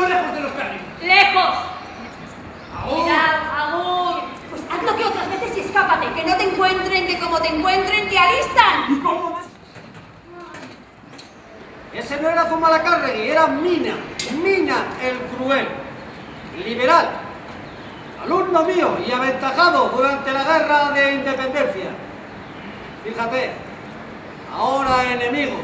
lejos de los carriles. ¡Lejos! ¡Aún! ¡Cuidado, aún! Pues haz lo que otras veces y escápate, que no te encuentren, que como te encuentren te alistan. ¿Cómo más? Ese no era Zumalacárregui, era Mina. Mina el Cruel. Liberal. Alumno mío y aventajado durante la guerra de independencia. Fíjate, ahora enemigos.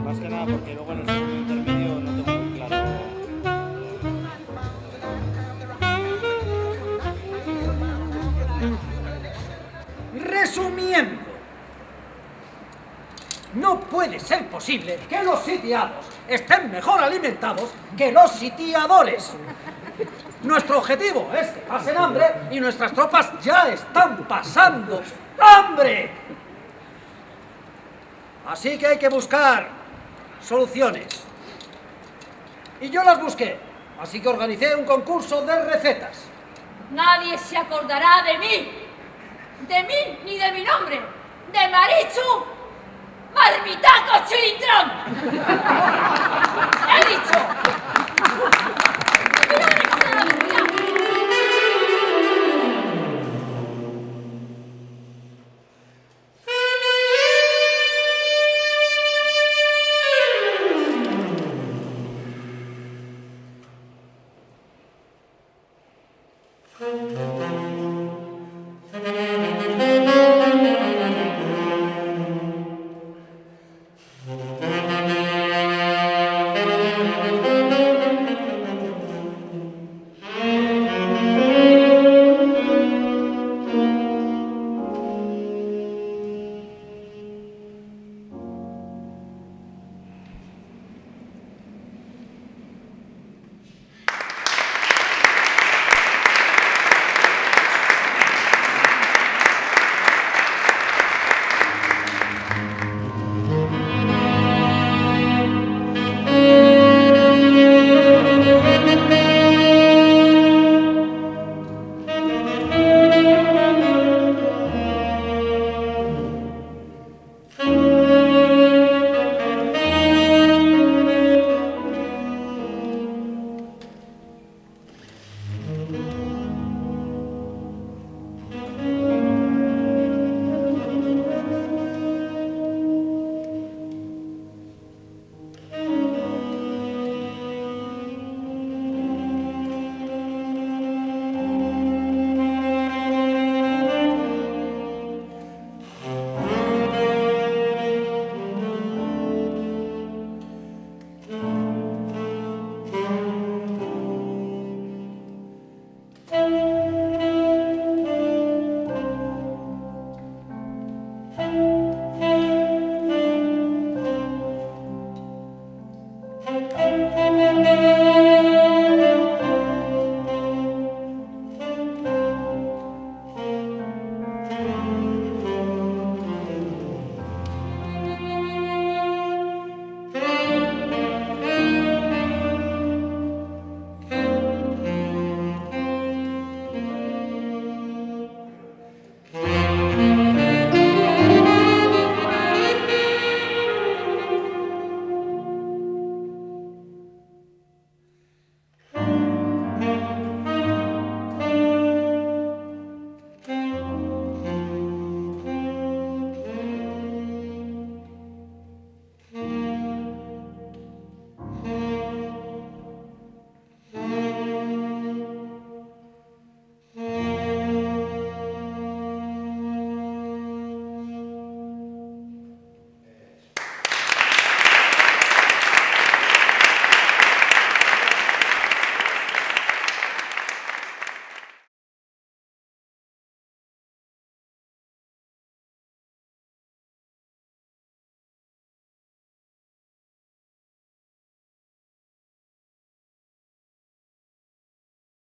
Más que nada porque luego en el segundo intermedio no tengo muy claro. Resumiendo, no puede ser posible que los sitiados estén mejor alimentados que los sitiadores. Nuestro objetivo es que pasen hambre y nuestras tropas ya están pasando hambre. Así que hay que buscar soluciones. Y yo las busqué, así que organicé un concurso de recetas. Nadie se acordará de mí ni de mi nombre, de Marichu Marmitaco Chilintrón.